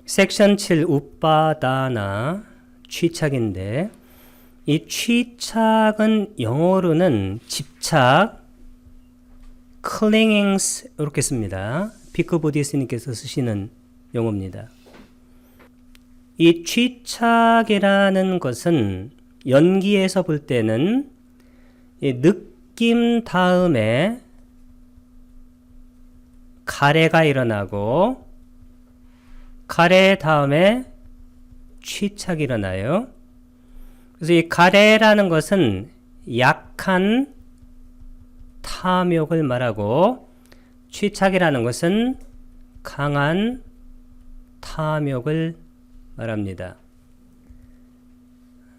섹션 7 우빠다나 취착인데 이 취착은 영어로는 집착, clingings 이렇게 씁니다. 비크보디 스님께서 쓰시는 용어입니다. 이 취착이라는 것은 연기에서 볼 때는 이 느낌 다음에 가래가 일어나고 가래 다음에 취착이 일어나요. 그래서 이 가래라는 것은 약한 탐욕을 말하고 취착이라는 것은 강한 탐욕을 말합니다.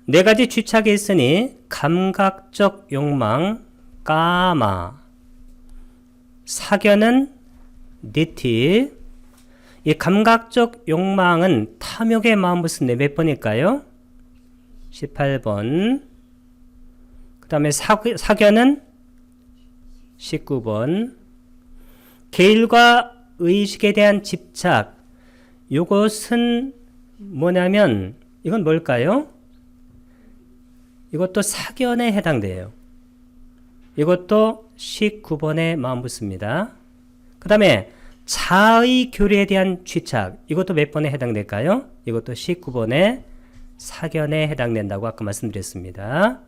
네 가지 취착이 있으니 감각적 욕망, 까마, 사견은 니티. 이 감각적 욕망은 탐욕의 마음부터 몇 번일까요? 18번. 그 다음에 사견은 19번. 계율과 의식에 대한 집착. 이것은 뭐냐면 이건 뭘까요? 이것도 사견에 해당돼요. 이것도 19번의 마음부스입니다. 그 다음에 자의 교리에 대한 취착. 이것도 몇 번에 해당될까요? 이것도 19번의 사견에 해당된다고 아까 말씀드렸습니다.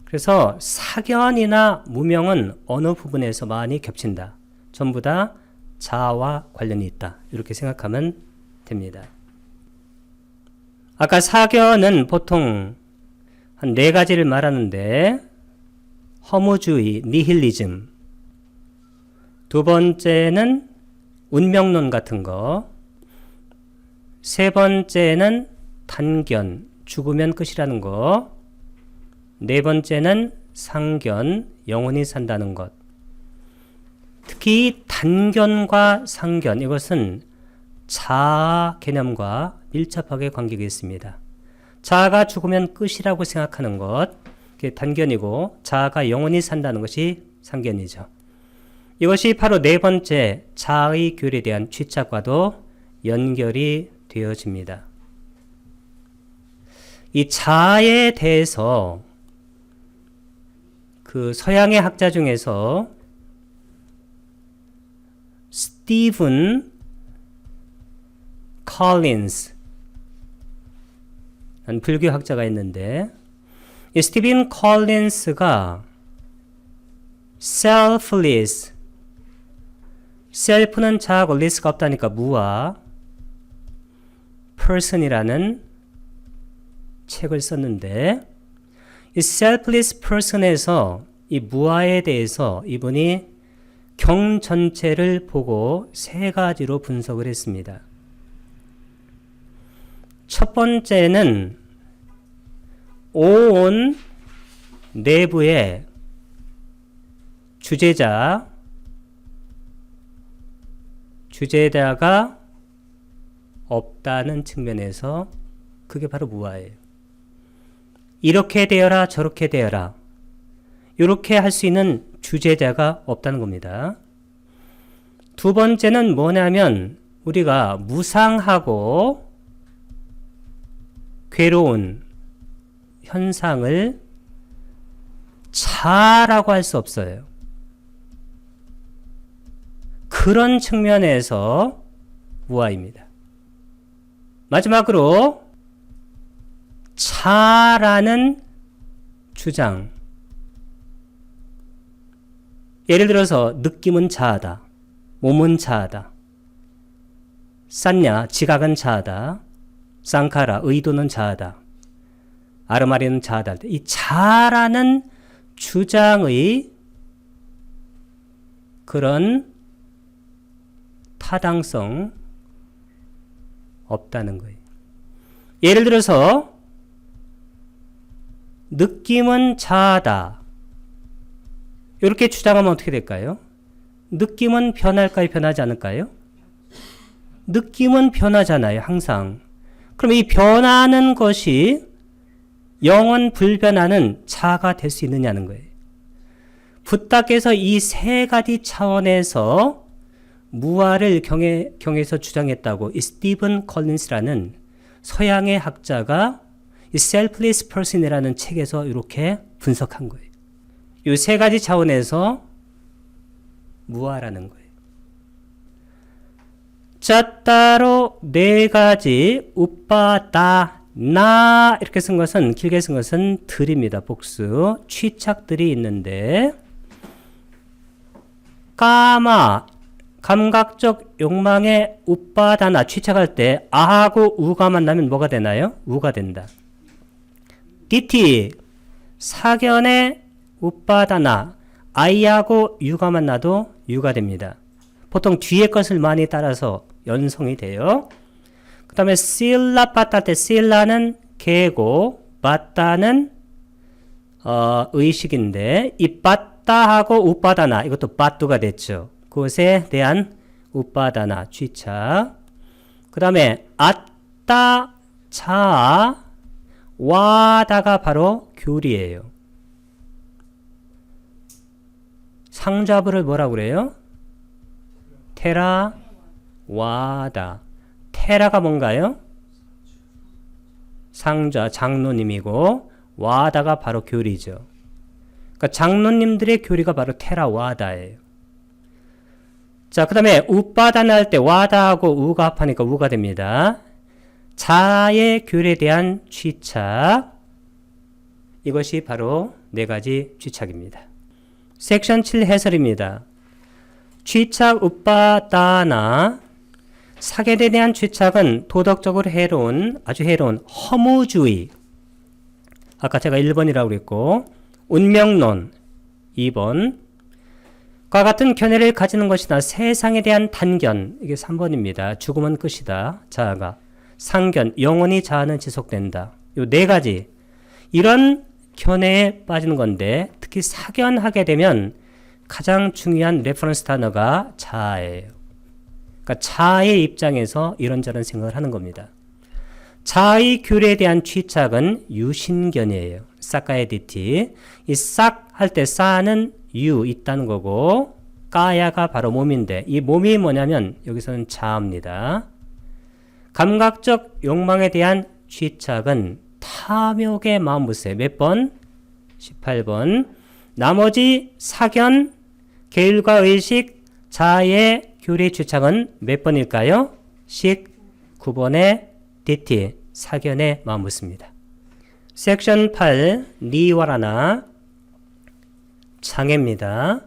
그래서 사견이나 무명은 어느 부분에서 많이 겹친다. 전부 다 자아와 관련이 있다. 이렇게 생각하면 됩니다. 아까 사견은 보통 한 네 가지를 말하는데 허무주의, 니힐리즘. 두 번째는 운명론 같은 거. 세 번째는 단견, 죽으면 끝이라는 거. 네 번째는 상견, 영원히 산다는 것. 특히 단견과 상견, 이것은 자아 개념과 밀접하게 관계가 있습니다. 자아가 죽으면 끝이라고 생각하는 것, 그게 단견이고 자아가 영원히 산다는 것이 상견이죠. 이것이 바로 네 번째 자아의 교리에 대한 취착과도 연결이 되어집니다. 이 자아에 대해서 그 서양의 학자 중에서 스티븐 컬린스 라는 불교 학자가 있는데 이 스티븐 컬린스가 selfless, 셀프는 자아고 리스가 없다니까 무아, person이라는 책을 썼는데 이 selfless person에서 이 무아에 대해서 이분이 경 전체를 보고 세 가지로 분석을 했습니다. 첫 번째는 온 내부에 주제자가 없다는 측면에서 그게 바로 무아예요. 이렇게 되어라 저렇게 되어라 이렇게 할 수 있는 주제자가 없다는 겁니다. 두 번째는 뭐냐면 우리가 무상하고 괴로운 현상을 자라고 할 수 없어요. 그런 측면에서 무아입니다. 마지막으로 자라는 주장. 예를 들어서 느낌은 자아다. 몸은 자아다. 싼냐, 지각은 자아다. 쌍카라, 의도는 자아다. 아르마리는 자아다. 이 자라는 주장의 그런 타당성 없다는 거예요. 예를 들어서 느낌은 자아다. 이렇게 주장하면 어떻게 될까요? 느낌은 변할까요? 변하지 않을까요? 느낌은 변하잖아요. 항상. 그럼 이 변하는 것이 영원 불변하는 자아가 될 수 있느냐는 거예요. 붓다께서 이 세 가지 차원에서 무아를 경에서 주장했다고 이 스티븐 컬린스라는 서양의 학자가 이 Selfless Person이라는 책에서 이렇게 분석한 거예요. 이 세 가지 차원에서 무아라는 거예요. 자, 따로 네 가지 우빠다나 이렇게 쓴 것은 길게 쓴 것은 들입니다. 복수 취착들이 있는데 까마 감각적 욕망의 우빠다나 취착할 때 아하고 우가 만나면 뭐가 되나요? 우가 된다. 디티 사견의 우빠다나 아이하고 유가 만나도 유가 됩니다. 보통 뒤에 것을 많이 따라서 연성이 돼요. 그 다음에 실라 빠따 때 실라는 개고 빠따는 의식인데 이 빠따하고 우빠다나 이것도 빠뚜가 됐죠. 그것에 대한 우빠다나 취착. 그 다음에 아따 자 와다가 바로 교리예요. 상좌부를 뭐라고 그래요? 테라 와다. 테라가 뭔가요? 상좌 장로님이고 와다가 바로 교리죠. 그러니까 장로님들의 교리가 바로 테라 와다예요. 자, 그 다음에 우빠다나 할 때 와다하고 우가 합하니까 우가 됩니다. 자의 교리에 대한 취착. 이것이 바로 네 가지 취착입니다. 섹션 7 해설입니다. 취착 우빠다나 사견에 대한 취착은 도덕적으로 해로운 아주 해로운 허무주의 아까 제가 1번이라고 그랬고 운명론 2번 과 같은 견해를 가지는 것이나 세상에 대한 단견 이게 3번입니다. 죽음은 끝이다. 자아가 상견 영원히 자아는 지속된다. 요 네 가지 이런 견해에 빠지는 건데 특히 사견하게 되면 가장 중요한 레퍼런스 단어가 자아예요. 그러니까 자아의 입장에서 이런저런 생각을 하는 겁니다. 자아의 교리에 대한 취착은 유신견이에요. 사카에디티. 이 싹 할 때 싸는 유 있다는 거고 까야가 바로 몸인데 이 몸이 뭐냐면 여기서는 자아입니다. 감각적 욕망에 대한 취착은 탐욕의 마음부세 몇 번? 18번. 나머지 사견, 계율과 의식, 자아의 교리 취착은 몇 번일까요? 19번의 디티, 사견의 마음부스입니다. 섹션 8, 니와라나 장애입니다.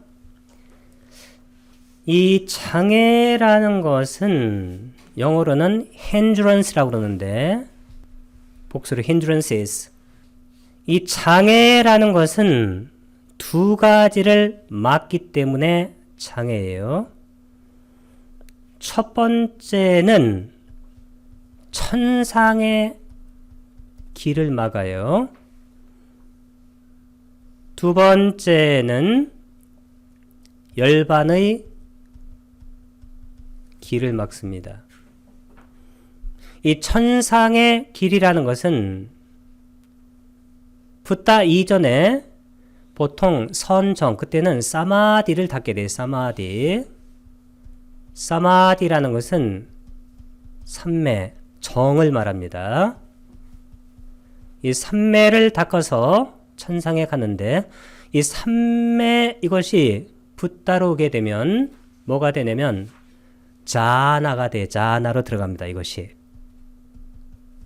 이 장애라는 것은 영어로는 hindrance라고 그러는데 복수로 hindrances. 이 장애라는 것은 두 가지를 막기 때문에 장애예요. 첫 번째는 천상의 길을 막아요. 두 번째는 열반의 길을 막습니다. 이 천상의 길이라는 것은 붓다 이전에 보통 선정, 그때는 사마디를 닫게 돼요. 사마디. 사마디라는 것은 삼매, 정을 말합니다. 이 삼매를 닦아서 천상에 가는데 이 삼매 이것이 붓다로 오게 되면 뭐가 되냐면 자나가 돼. 자나로 들어갑니다. 이것이.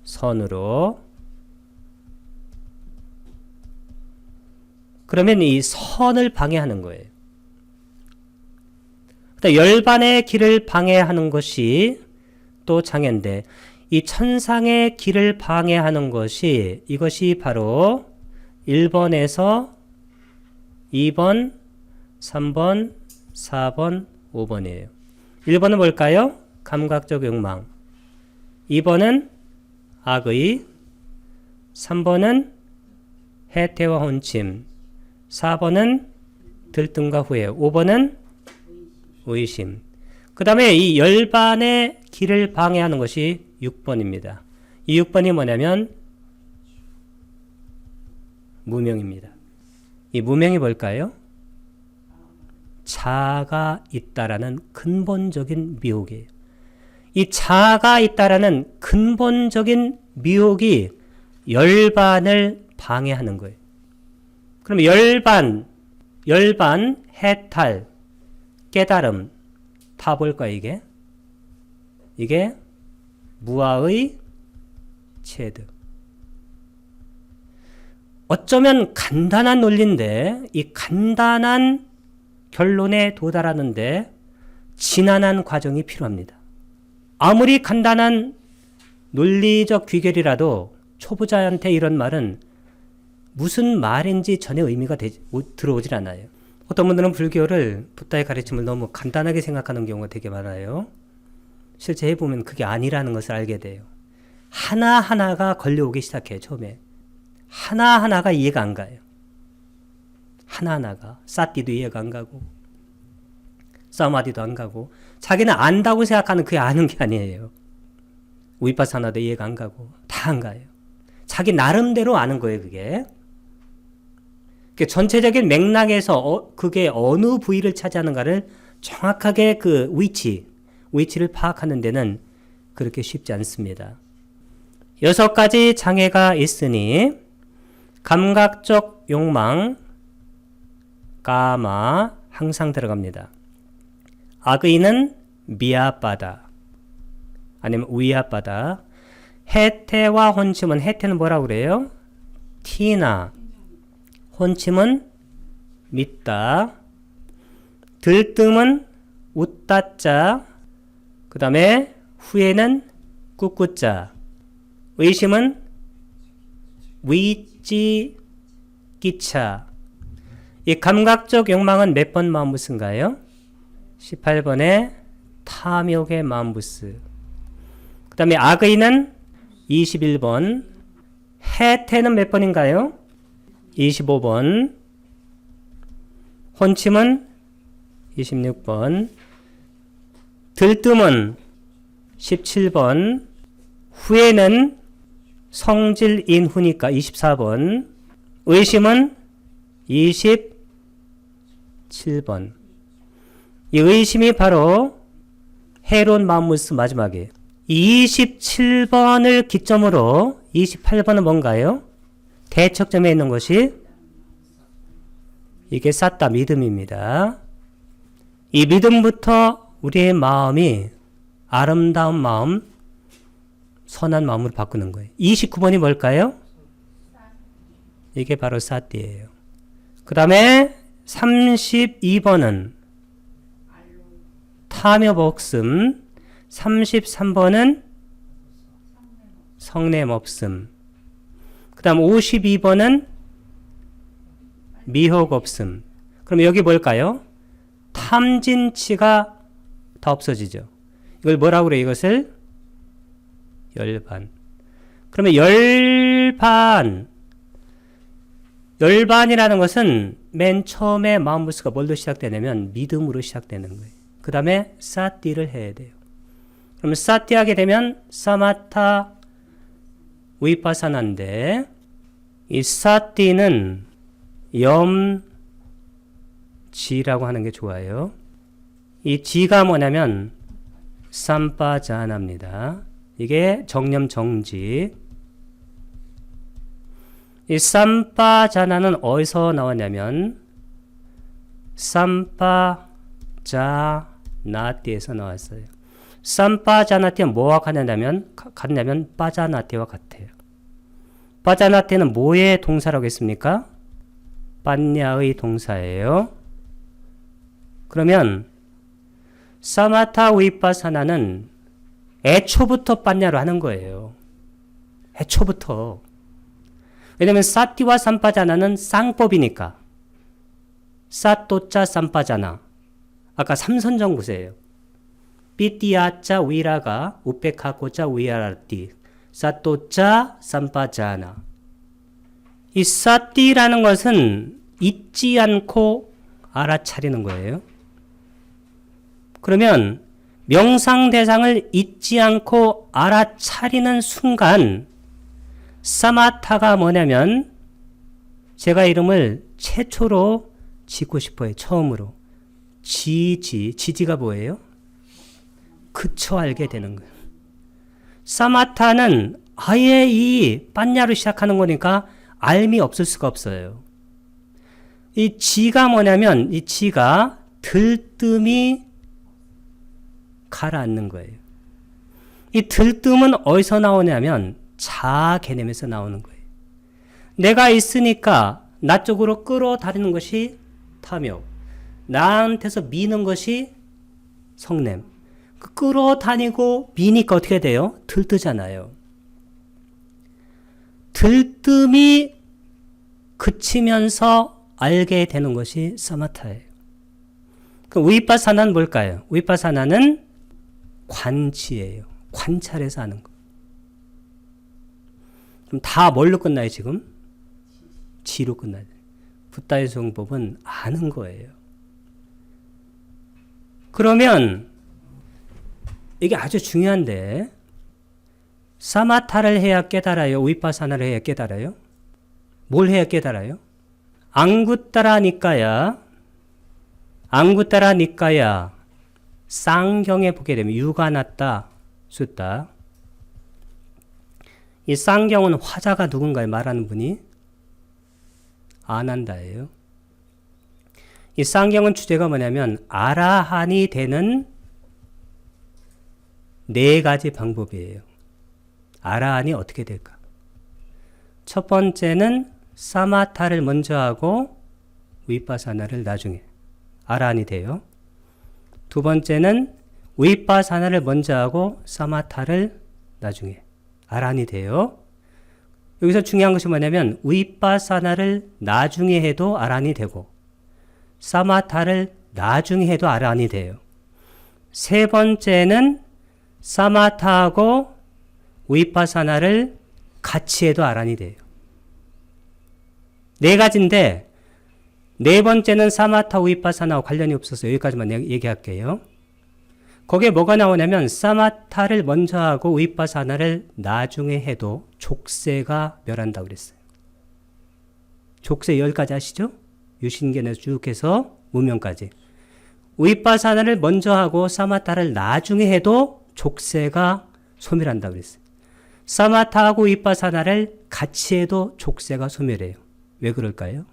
선으로. 그러면 이 선을 방해하는 거예요. 열반의 길을 방해하는 것이 또 장애인데 이 천상의 길을 방해하는 것이 이것이 바로 1번에서 2번, 3번, 4번, 5번이에요. 1번은 뭘까요? 감각적 욕망. 2번은 악의. 3번은 해태와 혼침. 4번은 들뜸과 후회. 5번은 의심. 그 다음에 이 열반의 길을 방해하는 것이 6번입니다. 이 6번이 뭐냐면 무명입니다. 이 무명이 뭘까요? 자아가 있다라는 근본적인 미혹이에요. 이 자아가 있다라는 근본적인 미혹이 열반을 방해하는 거예요. 그럼 열반, 해탈, 깨달음 다 볼까요, 이게? 이게 무아의 체득. 어쩌면 간단한 논리인데 이 간단한 결론에 도달하는데 지난한 과정이 필요합니다. 아무리 간단한 논리적 귀결이라도 초보자한테 이런 말은 무슨 말인지 전혀 의미가 들어오질 않아요. 어떤 분들은 불교를 붓다의 가르침을 너무 간단하게 생각하는 경우가 되게 많아요. 실제 해보면 그게 아니라는 것을 알게 돼요. 하나하나가 걸려오기 시작해요. 처음에 하나하나가 이해가 안 가요. 하나하나가 사띠도 이해가 안 가고 사마디도 안 가고 자기는 안다고 생각하는 그게 아는 게 아니에요. 위파사나도 이해가 안 가고 다 안 가요. 자기 나름대로 아는 거예요. 그게 전체적인 맥락에서 그게 어느 부위를 차지하는가를 정확하게 그 위치를 파악하는 데는 그렇게 쉽지 않습니다. 6가지 장애가 있으니 감각적 욕망, 까마 항상 들어갑니다. 악의는 미아빠다 아니면 위아빠다. 해태와 혼침은 해태는 뭐라고 그래요? 티나. 혼침은 믿다. 들뜸은 웃다자. 그 다음에 후에는 꾸꾸자. 의심은 위찌기차. 이 감각적 욕망은 몇 번 마음부스인가요? 18번에 탐욕의 마음부스. 그 다음에 악의는 21번. 해태는 몇 번인가요? 25번. 혼침은 26번. 들뜸은 17번. 후에는 성질인후니까 24번. 의심은 27번. 이 의심이 바로 해로운 마음무스 마지막에 27번을 기점으로 28번은 뭔가요? 대척점에 있는 것이 이게 쌌다 믿음입니다. 이 믿음부터 우리의 마음이 아름다운 마음, 선한 마음으로 바꾸는 거예요. 29번이 뭘까요? 이게 바로 사띠예요. 그 다음에 32번은 탐욕 없음, 33번은 성냄 없음, 그 다음 52번은 미혹 없음. 그럼 여기 뭘까요? 탐진치가 다 없어지죠. 이걸 뭐라고 그래요? 이것을 열반. 그러면 열반이라는 것은 맨 처음에 마음부스가 뭘로 시작되냐면 믿음으로 시작되는 거예요. 그 다음에 사띠를 해야 돼요. 그러면 사띠 하게 되면 사마타 위파사나인데 이 사띠는 염지라고 하는 게 좋아요. 이 지가 뭐냐면 삼빠자나입니다. 이게 정념 정지. 이 삼빠자나는 어디서 나왔냐면 삼빠자나띠에서 나왔어요. 삼빠자나띠는 뭐와 같냐면 빠자나띠와 같아요. 빠자나띠는 뭐의 동사라고 했습니까? 빠냐의 동사예요. 그러면 사마타 위파사나는 애초부터 빠냐로 하는 거예요. 애초부터. 왜냐면 사띠와 삼빠자나는 쌍법이니까. 사또자 삼빠자나. 아까 삼선정구세예요. 삐띠아자 위라가 우페카코자 위아라띠. 사또자 삼빠자나. 이 사띠라는 것은 잊지 않고 알아차리는 거예요. 그러면 명상 대상을 잊지 않고 알아차리는 순간 사마타가 뭐냐면 제가 이름을 최초로 짓고 싶어요. 처음으로. 지지가 뭐예요? 그쳐 알게 되는 거예요. 사마타는 아예 이 빤냐로 시작하는 거니까 알미 없을 수가 없어요. 이 지가 뭐냐면 이 지가 들뜸이 가라앉는 거예요. 이 들뜸은 어디서 나오냐면 자 개념에서 나오는 거예요. 내가 있으니까 나 쪽으로 끌어다니는 것이 탐욕, 나한테서 미는 것이 성냄. 끌어다니고 미니까 어떻게 돼요? 들뜨잖아요. 들뜸이 그치면서 알게 되는 것이 사마타예요. 그 위파사나는 뭘까요? 위파사나는 관치예요. 관찰해서 하는 거. 그럼 다 뭘로 끝나요, 지금? 지로 끝나요. 붓다의 수용법은 아는 거예요. 그러면 이게 아주 중요한데 사마타를 해야 깨달아요? 위파사나를 해야 깨달아요? 뭘 해야 깨달아요? 앙구따라 니까야 쌍경에 보게 되면 유가나타 숫다. 이 쌍경은 화자가 누군가를 말하는 분이 아난다예요. 이 쌍경은 주제가 뭐냐면 아라한이 되는 4가지 방법이에요. 아라한이 어떻게 될까? 첫 번째는 사마타를 먼저 하고 위파사나를 나중에 아라한이 돼요. 두 번째는 위파사나를 먼저 하고 사마타를 나중에 아라한이 돼요. 여기서 중요한 것이 뭐냐면 위파사나를 나중에 해도 아라한이 되고 사마타를 나중에 해도 아라한이 돼요. 세 번째는 사마타하고 위파사나를 같이 해도 아라한이 돼요. 4가지인데 네 번째는 사마타 위파사나와 관련이 없어서 여기까지만 얘기할게요. 거기에 뭐가 나오냐면 사마타를 먼저 하고 위파사나를 나중에 해도 족쇄가 멸한다고 그랬어요. 족쇄 10가지 아시죠? 유신견에서 쭉 해서 무명까지. 위파사나를 먼저 하고 사마타를 나중에 해도 족쇄가 소멸한다고 그랬어요. 사마타하고 위파사나를 같이 해도 족쇄가 소멸해요. 왜 그럴까요?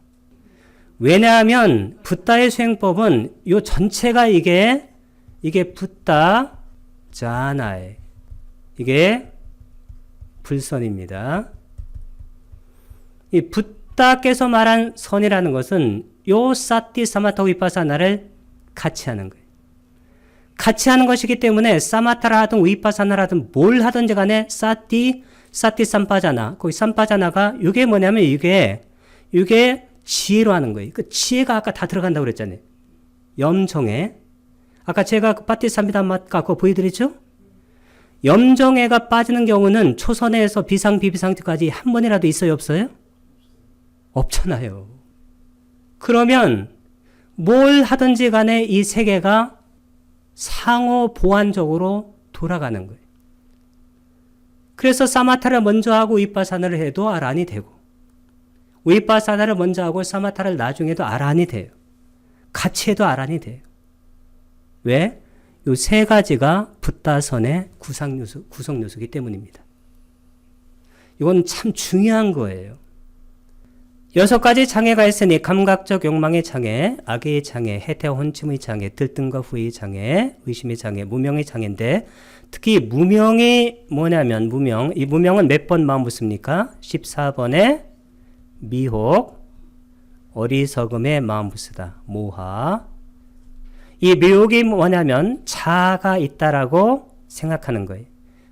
왜냐하면 붓다의 수행법은 이 전체가 이게 붓다 자나에 이게 불선입니다. 이 붓다께서 말한 선이라는 것은 요 사티 사마타 위파사나를 같이 하는 거예요. 같이 하는 것이기 때문에 사마타를 하든 위파사나를 하든 뭘 하든지 간에 사티 삼파자나 거기 삼파자나가 이게 뭐냐면 이게 지혜로 하는 거예요. 그 지혜가 아까 다 들어간다고 그랬잖아요. 염정에. 아까 제가 파티삼비담마카 그거 보여드렸죠? 염정애가 빠지는 경우는 초선에서 비상, 비비상까지 한 번이라도 있어요, 없어요? 없잖아요. 그러면 뭘 하든지 간에 이 세계가 상호 보완적으로 돌아가는 거예요. 그래서 사마타를 먼저 하고 위파사나를 해도 아란이 되고 위파사나를 먼저 하고 사마타를 나중에도 아란이 돼요. 같이 해도 아란이 돼요. 왜? 이 3가지가 붓다선의 구성 요소이기 때문입니다. 이건 참 중요한 거예요. 6가지 장애가 있으니 감각적 욕망의 장애, 악의 장애, 해태와 혼침의 장애, 들뜸과 후의 장애, 의심의 장애, 무명의 장애인데 특히 무명이 뭐냐면 이 무명은 몇 번 마음 붙습니까? 14번에 미혹, 어리석음에 마음 붙쓰다, 모하. 이 미혹이 뭐냐면 자아가 있다라고 생각하는 거예요.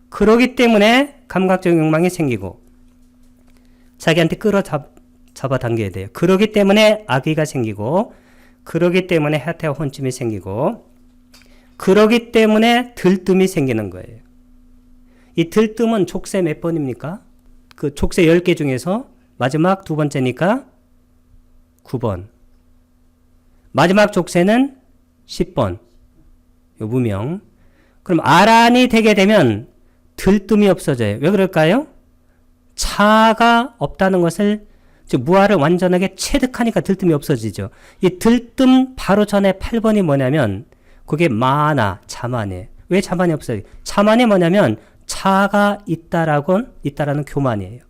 그러기 때문에 감각적 욕망이 생기고 자기한테 잡아당겨야 돼요. 그러기 때문에 악의가 생기고 그러기 때문에 해태와 혼침이 생기고 그러기 때문에 들뜸이 생기는 거예요. 이 들뜸은 족쇄 몇 번입니까? 그 족쇄 10개 중에서 마지막 2번째니까 9번. 마지막 족쇄는 10번. 요 무명. 그럼 아란이 되게 되면 들뜸이 없어져요. 왜 그럴까요? 차가 없다는 것을 즉 무아를 완전하게 체득하니까 들뜸이 없어지죠. 이 들뜸 바로 전에 8번이 뭐냐면 그게 마나, 자만이에요. 왜 자만이 없어요? 자만이 뭐냐면 자가 있다라는 교만이에요.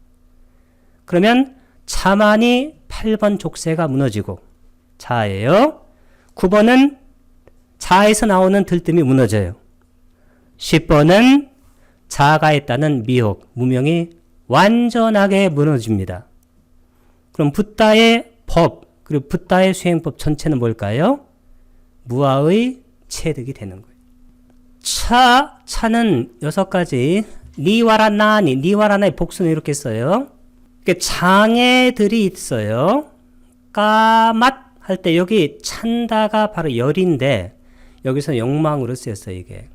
그러면 자만이 8번 족쇄가 무너지고 자예요. 9번은 자에서 나오는 들뜸이 무너져요. 10번은 자가 있다는 미혹, 무명이 완전하게 무너집니다. 그럼 붓다의 법, 그리고 붓다의 수행법 전체는 뭘까요? 무아의 체득이 되는 거예요. 차는 6가지, 니와라나의 복수는 이렇게 써요. 장애들이 있어요. 까맛 할 때 여기 찬다가 바로 열인데 여기서 욕망으로 쓰였어요. 이게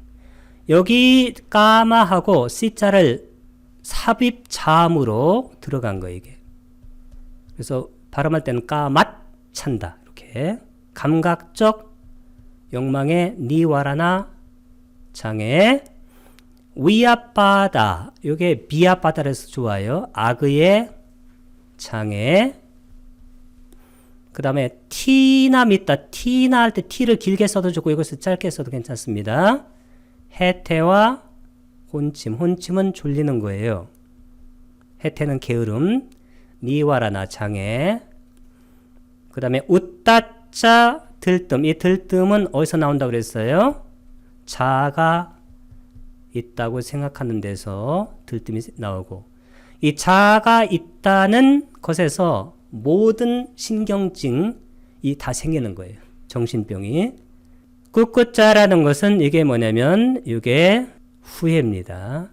여기 까마하고 씨자를 삽입자음으로 들어간 거예요. 이게 그래서 발음할 때는 까맛 찬다 이렇게 감각적 욕망의 니와라나 장애. 위아빠다 이게 비아빠다라서 좋아요. 악의 장애. 그 다음에 티나 믿다. 티나 할 때 티를 길게 써도 좋고 이것을 짧게 써도 괜찮습니다. 해태와 혼침. 혼침은 졸리는 거예요. 해태는 게으름. 니와라나 장애. 그 다음에 웃다짜 들뜸. 이 들뜸은 어디서 나온다고 그랬어요? 자가 있다고 생각하는 데서 들뜸이 나오고 이 자가 있다는 것에서 모든 신경증이 다 생기는 거예요. 정신병이. 꿋꿋자라는 것은 이게 뭐냐면 이게 후회입니다.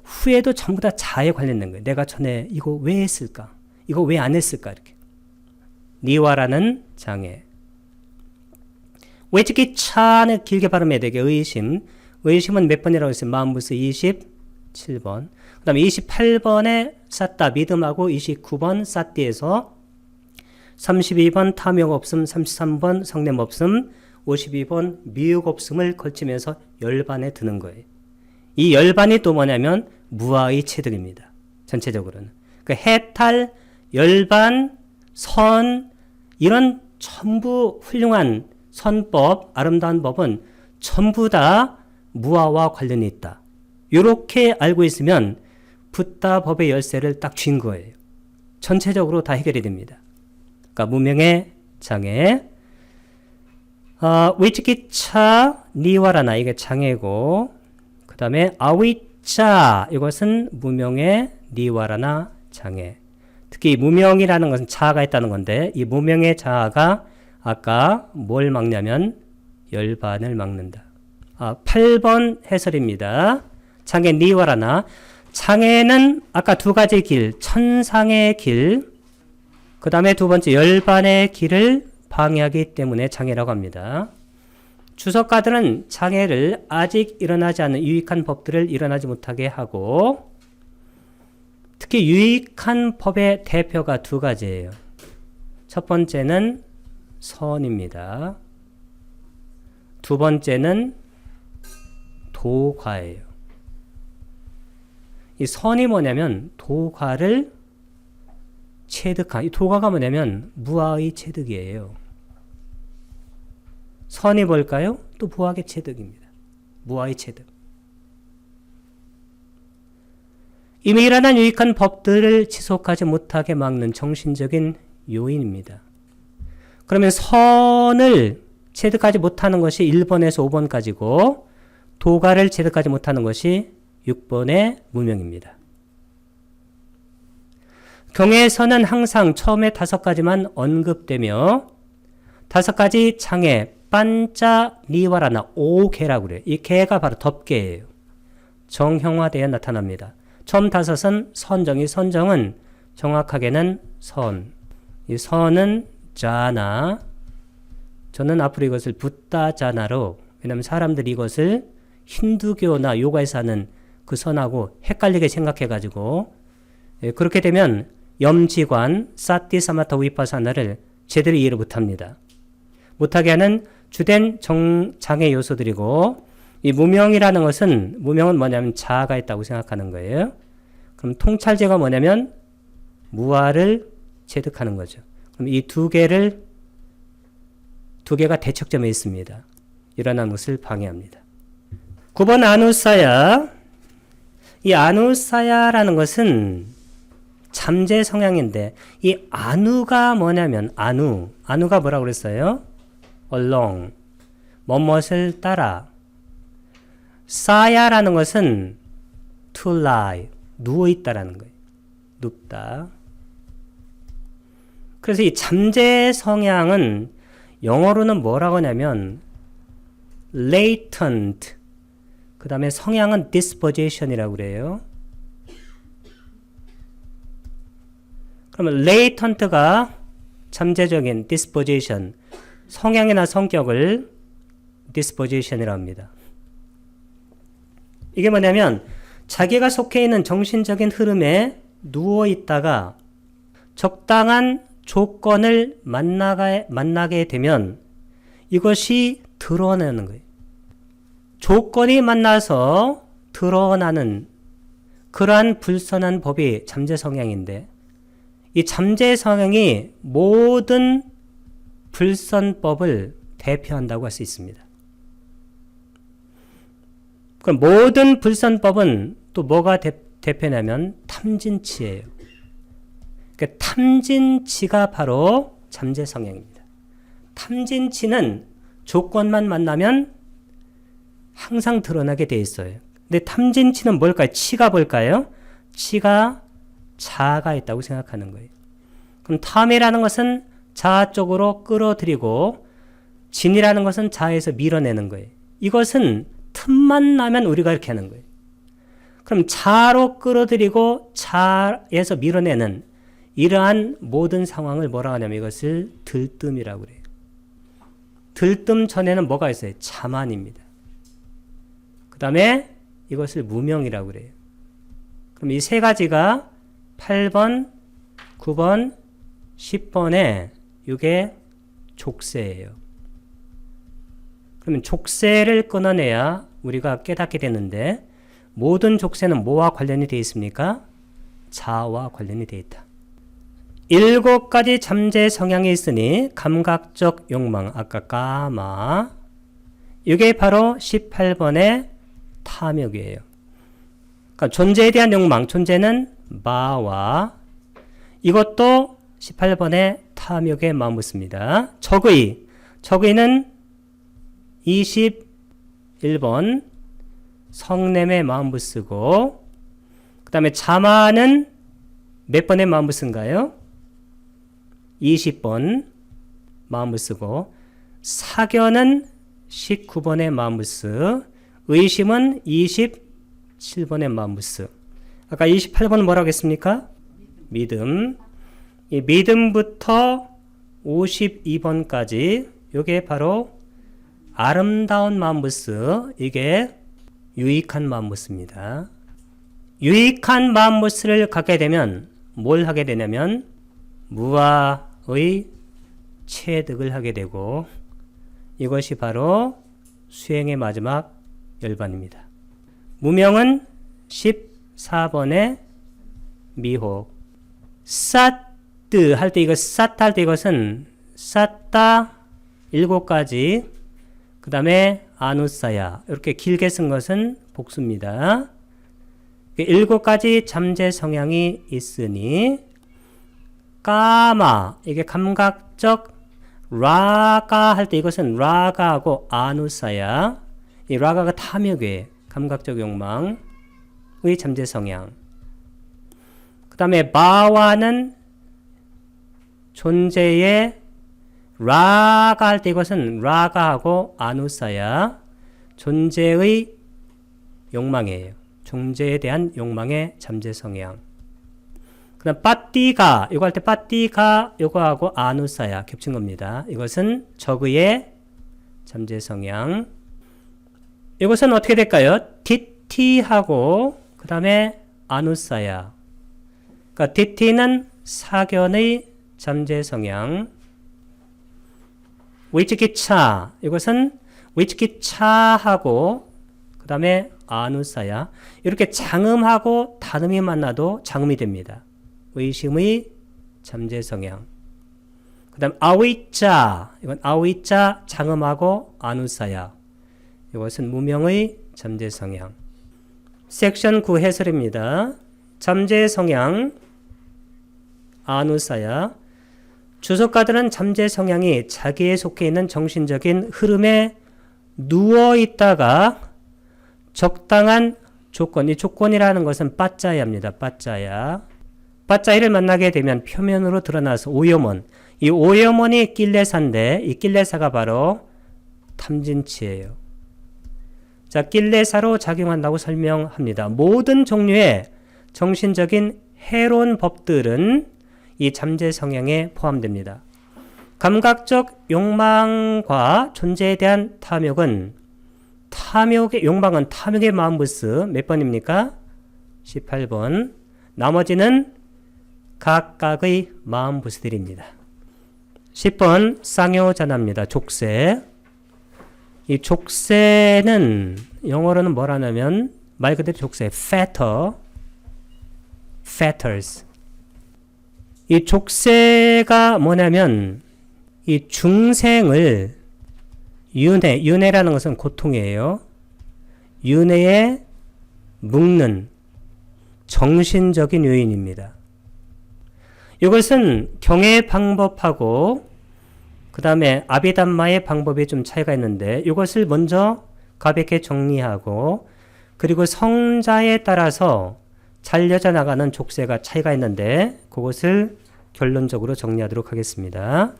후회도 전부 다 자에 관련된 거예요. 내가 전에 이거 왜 했을까? 이거 왜 안 했을까? 이렇게. 니와라는 장애. 외치기 차는 길게 발음해야 되게 의심. 의심은 몇 번이라고 했어요? 마음부스 27번. 그 다음에 28번에 쌌다 믿음하고 29번 쌌띠에서 32번 탐욕 없음, 33번 성냄 없음, 52번 미혹 없음을 걸치면서 열반에 드는 거예요. 이 열반이 또 뭐냐면 무아의 체득입니다. 전체적으로는. 그러니까 해탈, 열반, 선 이런 전부 훌륭한 선법, 아름다운 법은 전부 다 무아와 관련이 있다. 이렇게 알고 있으면 붓다 법의 열쇠를 딱 쥔 거예요. 전체적으로 다 해결이 됩니다. 그러니까 무명의 장애, 위치기차 니와라나 이게 장애고, 그 다음에 아위차 이것은 무명의 니와라나 장애. 특히 무명이라는 것은 자아가 있다는 건데 이 무명의 자아가 아까 뭘 막냐면 열반을 막는다. 8번 해설입니다. 장애 니와라나. 장애는 아까 2가지 길, 천상의 길, 그 다음에 2번째 열반의 길을 방해하기 때문에 장애라고 합니다. 주석가들은 장애를 아직 일어나지 않는 유익한 법들을 일어나지 못하게 하고 특히 유익한 법의 대표가 2가지예요. 첫 번째는 선입니다. 2번째는 도과예요. 이 선이 뭐냐면 도과를 체득한, 이 도과가 뭐냐면 무아의 체득이에요. 선이 뭘까요? 또 무아의 체득입니다. 무아의 체득. 이미 일어난 유익한 법들을 지속하지 못하게 막는 정신적인 요인입니다. 그러면 선을 체득하지 못하는 것이 1번에서 5번까지고 도가를 체득하지 못하는 것이 6번의 무명입니다. 경에서는 항상 처음에 5가지만 언급되며 5가지 장애, 반자, 니와라나, 오개라고 그래요. 이 개가 바로 덮개예요. 정형화되어 나타납니다. 처음 5은 선정이, 선정은 정확하게는 선. 이 선은 자나. 저는 앞으로 이것을 붓다 자나로, 왜냐하면 사람들이 이것을 힌두교나 요가에서 하는 그 선하고 헷갈리게 생각해가지고 그렇게 되면 염지관, 사티, 사마타, 위파사나를 제대로 이해를 못합니다. 못하게 하는 주된 장애 요소들이고 이 무명이라는 것은 무명은 뭐냐면 자아가 있다고 생각하는 거예요. 그럼 통찰제가 뭐냐면 무아를 체득하는 거죠. 그럼 이 두 개가 대척점에 있습니다. 일어나는 것을 방해합니다. 9번 아누사야. 이 아누사야라는 것은 잠재 성향인데 이 아누가 뭐냐면 아누가 뭐라고 그랬어요? along 뭐뭇을 따라. 사야라는 것은 to lie 누워 있다라는 거예요. 눕다. 그래서 이 잠재 성향은 영어로는 뭐라고 하냐면 latent 그 다음에 성향은 disposition이라고 그래요. 그러면 latent가 잠재적인 disposition 성향이나 성격을 disposition이라고 합니다. 이게 뭐냐면 자기가 속해 있는 정신적인 흐름에 누워 있다가 적당한 조건을 만나게 되면 이것이 드러나는 거예요. 조건이 만나서 드러나는 그러한 불선한 법이 잠재 성향인데 이 잠재 성향이 모든 불선법을 대표한다고 할 수 있습니다. 그럼 모든 불선법은 또 뭐가 대표냐면 탐진치예요. 그러니까 탐진치가 바로 잠재 성향입니다. 탐진치는 조건만 만나면 항상 드러나게 돼 있어요. 근데 탐진치는 뭘까요? 치가 뭘까요? 치가 자아가 있다고 생각하는 거예요. 그럼 탐이라는 것은 자아 쪽으로 끌어들이고 진이라는 것은 자아에서 밀어내는 거예요. 이것은 틈만 나면 우리가 이렇게 하는 거예요. 그럼 자아로 끌어들이고 자아에서 밀어내는 이러한 모든 상황을 뭐라고 하냐면 이것을 들뜸이라고 그래요. 들뜸 전에는 뭐가 있어요? 자만입니다. 그 다음에 이것을 무명이라고 그래요. 그럼 이 세 가지가 8번, 9번, 10번에 이게 족쇄예요. 그러면 족쇄를 끊어내야 우리가 깨닫게 되는데 모든 족쇄는 뭐와 관련이 되어 있습니까? 자아와 관련이 되어 있다. 7가지 잠재 성향이 있으니 감각적 욕망, 아까 까마 이게 바로 18번의 탐욕이에요. 그러니까 존재에 대한 욕망, 존재는 마와 이것도 18번의 탐욕에 마음붙습니다. 적의는 21번 성냄에 마음붙쓰고 그 다음에 자만은 몇 번에 마음붙은가요? 20번 마음붙쓰고 사견은 19번에 마음붙쓰 의심은 27번에 마음붙쓰 아까 28번은 뭐라고 했습니까? 믿음 이 믿음부터 52번까지 이게 바로 아름다운 마음부스 이게 유익한 마음부스입니다. 유익한 마음부스를 갖게 되면 뭘 하게 되냐면 무아의 체득을 하게 되고 이것이 바로 수행의 마지막 열반입니다. 무명은 14번의 미혹 사뜨 할 때 이거 사타 할 때 이것은 사따 7가지 그 다음에 아누사야 이렇게 길게 쓴 것은 복수입니다. 7가지 잠재 성향이 있으니 까마 이게 감각적 라가 할 때 이것은 라가하고 아누사야 이 라가가 탐욕의 감각적 욕망의 잠재 성향 그 다음에 바와는 존재의 라가 할 때 이것은 라가하고 아누사야 존재의 욕망이에요. 존재에 대한 욕망의 잠재 성향. 그 다음 빠띠가 이거 할 때 빠띠가 이거하고 아누사야 겹친 겁니다. 이것은 적의 잠재 성향. 이것은 어떻게 될까요? 디티하고 그 다음에 아누사야. 그러니까 디티는 사견의 잠재 성향. 위치기차 이것은 위치기차하고 그 다음에 아누사야 이렇게 장음하고 단음이 만나도 장음이 됩니다. 의심의 잠재 성향. 그 다음 아위자, 이건 아위자 장음하고 아누사야. 이것은 무명의 잠재 성향. 섹션 9 해설입니다. 잠재 성향 아누사야. 주석가들은 잠재 성향이 자기에 속해 있는 정신적인 흐름에 누워 있다가 적당한 조건, 이 조건이라는 것은 빠짜야입니다. 빠짜야. 빠짜이를 만나게 되면 표면으로 드러나서 오염원. 이 오염원이 낄레사인데 이 낄레사가 바로 탐진치예요. 자, 낄레사로 작용한다고 설명합니다. 모든 종류의 정신적인 해로운 법들은 이 잠재 성향에 포함됩니다. 감각적 욕망과 존재에 대한 탐욕은 욕망은 탐욕의 마음부스 몇 번입니까? 18번. 나머지는 각각의 마음부스들입니다. 10번 쌍요자나입니다. 족쇄. 이 족쇄는 영어로는 뭐라냐면 말 그대로 족쇄, fetters. 이 족쇄가 뭐냐면 이 중생을 윤회라는 것은 고통이에요. 윤회에 묶는 정신적인 요인입니다. 이것은 경의 방법하고 그 다음에 아비담마의 방법이 좀 차이가 있는데 이것을 먼저 가볍게 정리하고 그리고 성자에 따라서 잘려져 나가는 족쇄가 차이가 있는데 그것을 결론적으로 정리하도록 하겠습니다.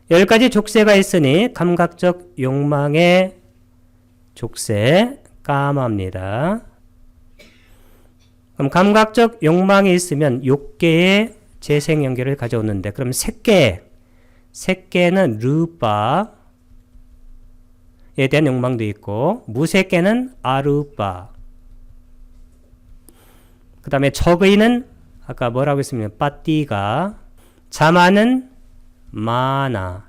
10가지 족쇄가 있으니 감각적 욕망의 족쇄 까마입니다. 그럼 감각적 욕망이 있으면 욕계의 재생 연결을 가져오는데 그럼 색계는 르바에 대한 욕망도 있고 무색계는 아르바. 그 다음에 적의는 아까 뭐라고 했습니까? 빠띠가. 자만은 마나.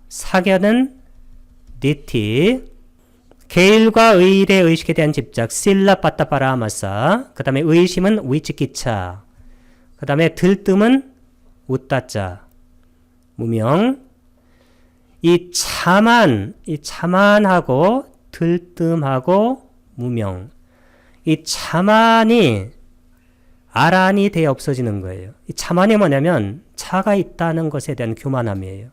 사견은 니티. 계일과 의일의 의식에 대한 집착 실라 빠따빠라마사. 그 다음에 의심은 위치키차. 그 다음에 들뜸은 우따자. 무명. 이 자만하고 들뜸하고 무명. 이 자만이 아란이 되어 없어지는 거예요. 이 자만이 뭐냐면 차가 있다는 것에 대한 교만함이에요.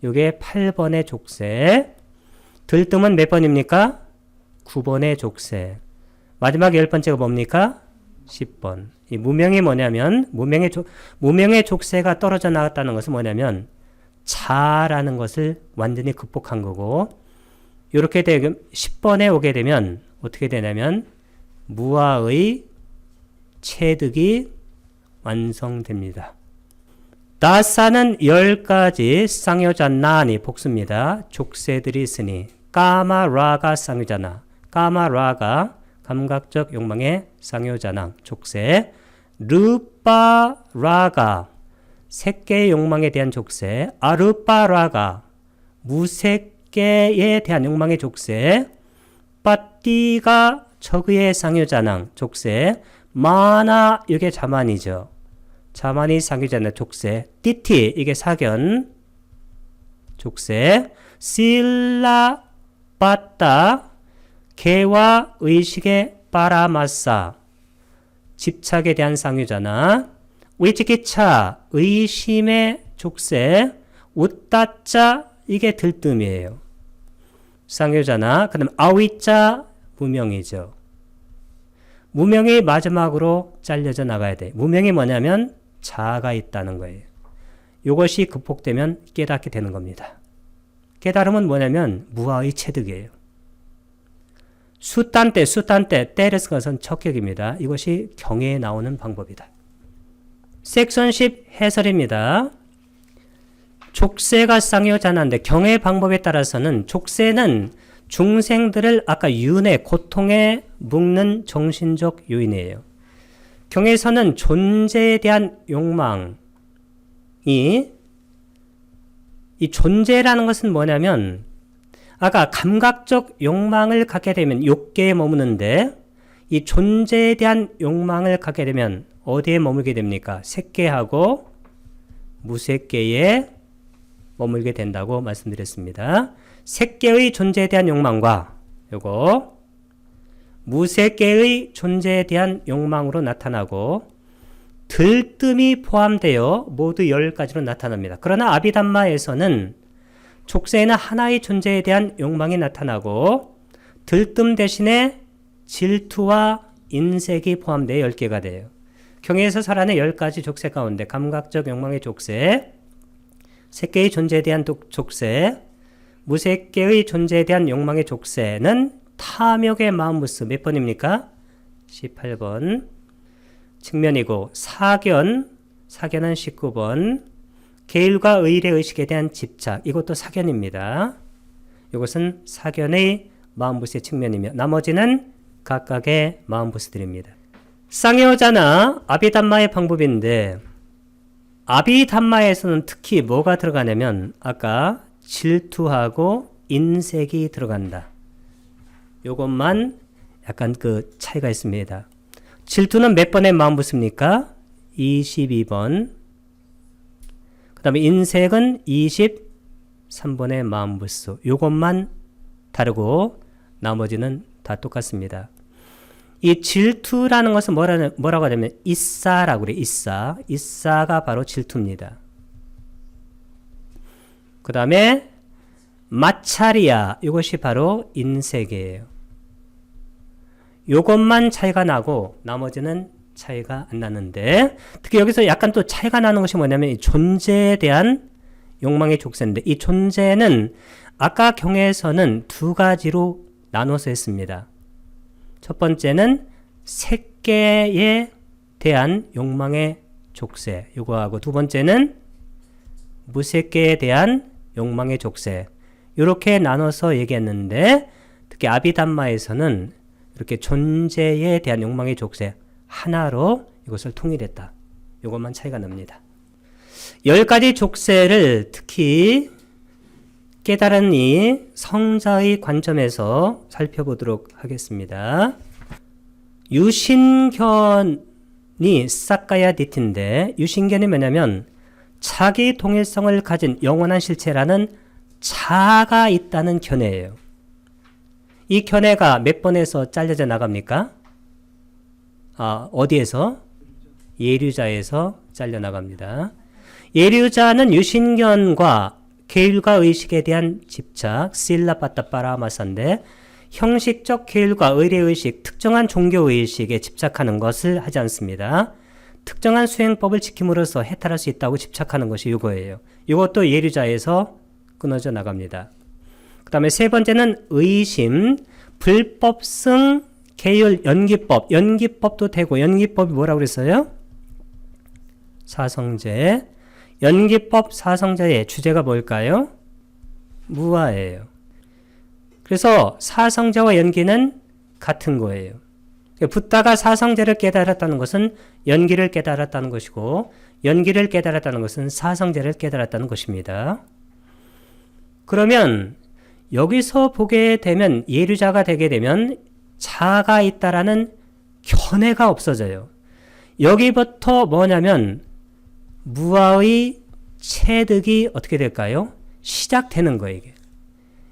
이게 8번의 족쇄. 들뜸은 몇 번입니까? 9번의 족쇄. 마지막 10번째가 뭡니까? 10번. 이 무명이 뭐냐면 무명의 족쇄가 떨어져 나갔다는 것은 뭐냐면 자라는 것을 완전히 극복한 거고 이렇게 되면 10번에 오게 되면 어떻게 되냐면 무아의 체득이 완성됩니다. 다사는 10가지 쌍요자나니 복수입니다. 족쇄들이 있으니 까마라가 쌍요자나. 까마라가 감각적 욕망의 쌍요자나 족쇄. 르빠라가 색계의 욕망에 대한 족쇄. 아르빠라가 무색계에 대한 욕망의 족쇄. 빠띠가 적의의 쌍요자나 족쇄. 마나 이게 자만이죠. 자만이 쌍요자나 족쇄. 띠티 이게 사견 족쇄. 실라 빠따 개와 의식의 빠라마사 집착에 대한 쌍요자나. 위치키차 의심의 족쇄. 우따짜 이게 들뜸이에요. 쌍요자나. 그 다음 아위자 무명이죠. 무명이 마지막으로 잘려져 나가야 돼. 무명이 뭐냐면 자아가 있다는 거예요. 이것이 극복되면 깨닫게 되는 겁니다. 깨달음은 뭐냐면 무아의 체득이에요. 수딴때 때레스 것은 척격입니다. 이것이 경에 나오는 방법이다. 섹션 10 해설입니다. 족쇄가 쌍요자나인데 경의 방법에 따라서는 족쇄는 중생들을 아까 윤회, 고통에 묶는 정신적 요인이에요. 경에서는 존재에 대한 욕망이 이 존재라는 것은 뭐냐면 아까 감각적 욕망을 갖게 되면 욕계에 머무는데 이 존재에 대한 욕망을 갖게 되면 어디에 머물게 됩니까? 색계하고 무색계에 머물게 된다고 말씀드렸습니다. 색계의 존재에 대한 욕망과 요거 무색계의 존재에 대한 욕망으로 나타나고 들뜸이 포함되어 모두 10가지로 나타납니다. 그러나 아비담마에서는 족쇄에는 하나의 존재에 대한 욕망이 나타나고 들뜸 대신에 질투와 인색이 포함되어 10개가 돼요. 경애에서 살아낸 10가지 족쇄 가운데 감각적 욕망의 족쇄, 색계의 존재에 대한 족쇄, 무색계의 존재에 대한 욕망의 족쇄는 탐욕의 마음부스 몇 번입니까? 18번 측면이고 사견은 19번 계율과 의일의 의식에 대한 집착 이것도 사견입니다. 이것은 사견의 마음부스의 측면이며 나머지는 각각의 마음부스들입니다. 쌍여자나 아비담마의 방법인데 아비담마에서는 특히 뭐가 들어가냐면 아까 질투하고 인색이 들어간다. 요것만 약간 그 차이가 있습니다. 질투는 몇 번의 마음부스입니까? 22번. 그 다음에 인색은 23번의 마음부스. 요것만 다르고 나머지는 다 똑같습니다. 이 질투라는 것은 뭐라고 하냐면 이사라고 그래요. 이사가 바로 질투입니다. 그 다음에 마차리아 이것이 바로 인색이에요. 요것만 차이가 나고 나머지는 차이가 안 나는데 특히 여기서 약간 또 차이가 나는 것이 뭐냐면 이 존재에 대한 욕망의 족쇄인데 이 존재는 아까 경에서는 두 가지로 나눠서 했습니다. 첫 번째는 색계에 대한 욕망의 족쇄 요거하고 두 번째는 무색계에 대한 욕망의 족쇄 이렇게 나눠서 얘기했는데 특히 아비담마에서는 이렇게 존재에 대한 욕망의 족쇄 하나로 이것을 통일했다. 이것만 차이가 납니다. 10가지 족쇄를 특히 깨달은 이 성자의 관점에서 살펴보도록 하겠습니다. 유신견이 사카야 디티인데 유신견이 뭐냐면 자기 동일성을 가진 영원한 실체라는 자아가 있다는 견해예요. 이 견해가 몇 번에서 잘려져 나갑니까? 어디에서? 예류자에서 잘려나갑니다. 예류자는 유신견과 계율과 의식에 대한 집착, 실라파타파라마사인데 형식적 계율과 의례의식, 특정한 종교의식에 집착하는 것을 하지 않습니다. 특정한 수행법을 지킴으로써 해탈할 수 있다고 집착하는 것이 이거예요. 이것도 예류자에서 끊어져 나갑니다. 그 다음에 세 번째는 의심, 불법성, 계율, 연기법. 연기법도 되고 연기법이 뭐라고 그랬어요? 사성제. 연기법 사성제의 주제가 뭘까요? 무아예요. 그래서 사성제와 연기는 같은 거예요. 붓다가 사성제를 깨달았다는 것은 연기를 깨달았다는 것이고 연기를 깨달았다는 것은 사성제를 깨달았다는 것입니다. 그러면 여기서 보게 되면 예류자가 되게 되면 자아가 있다라는 견해가 없어져요. 여기부터 뭐냐면 무아의 체득이 어떻게 될까요? 시작되는 거예요.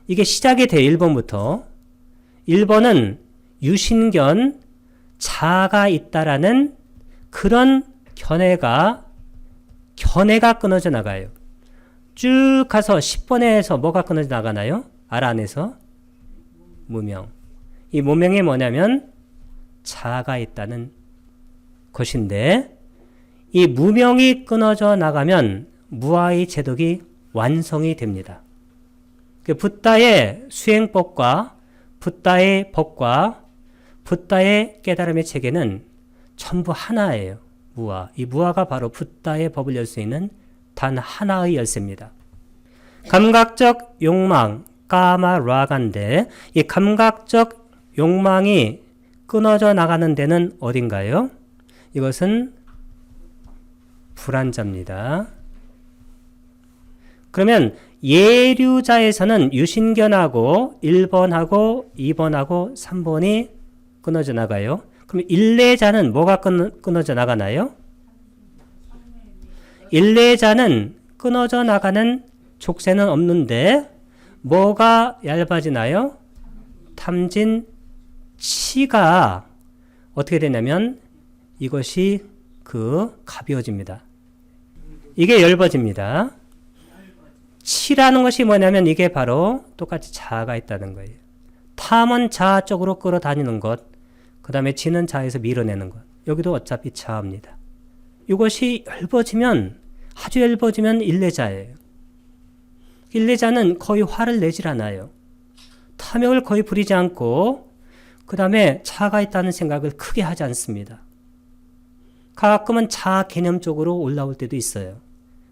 이게 시작이 돼요. 1번부터. 1번은 유신견, 자아가 있다라는 그런 견해가 끊어져 나가요. 쭉 가서 10번에서 뭐가 끊어져 나가나요? 안에서 무명. 이 무명이 뭐냐면 자아가 있다는 것인데 이 무명이 끊어져 나가면 무아의 제독이 완성이 됩니다. 붓다의 수행법과 붓다의 법과 붓다의 깨달음의 체계는 전부 하나예요. 무아. 이 무아가 바로 붓다의 법을 열 수 있는 단 하나의 열쇠입니다. 감각적 욕망, 까마라간데 이 감각적 욕망이 끊어져 나가는 데는 어딘가요? 이것은 불안자입니다. 그러면 예류자에서는 유신견하고 1번하고 2번하고 3번이 끊어져 나가요. 그럼 일례자는 뭐가 끊어져 나가나요? 일례자는 끊어져 나가는 족쇄는 없는데 뭐가 얇아지나요? 탐진 치가 어떻게 되냐면 이것이 가벼워집니다. 이게 엷어집니다. 치라는 것이 뭐냐면 이게 바로 똑같이 자아가 있다는 거예요. 탐은 자아 쪽으로 끌어다니는 것, 그 다음에 지는 자아에서 밀어내는 것. 여기도 어차피 자아입니다. 이것이 엷어지면, 아주 엷어지면 일례자예요. 일례자는 거의 화를 내질 않아요. 탐욕을 거의 부리지 않고 그 다음에 자아가 있다는 생각을 크게 하지 않습니다. 가끔은 자아 개념적으로 올라올 때도 있어요.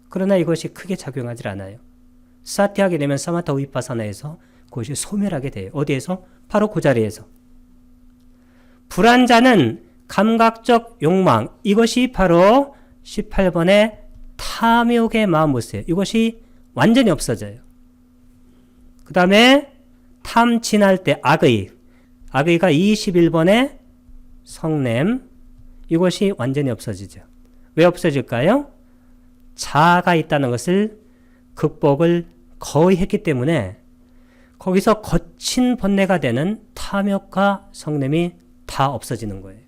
그러나 이것이 크게 작용하지 않아요. 사티하게 되면 사마타 위파사나에서 그것이 소멸하게 돼요. 어디에서? 바로 그 자리에서. 불안자는 감각적 욕망, 이것이 바로 18번의 탐욕의 마음모습이에요. 이것이 완전히 없어져요. 그 다음에 탐진할 때 악의, 악의가 21번의 성냄, 이것이 완전히 없어지죠. 왜 없어질까요? 자아가 있다는 것을 극복을 거의 했기 때문에 거기서 거친 번뇌가 되는 탐욕과 성냄이 다 없어지는 거예요.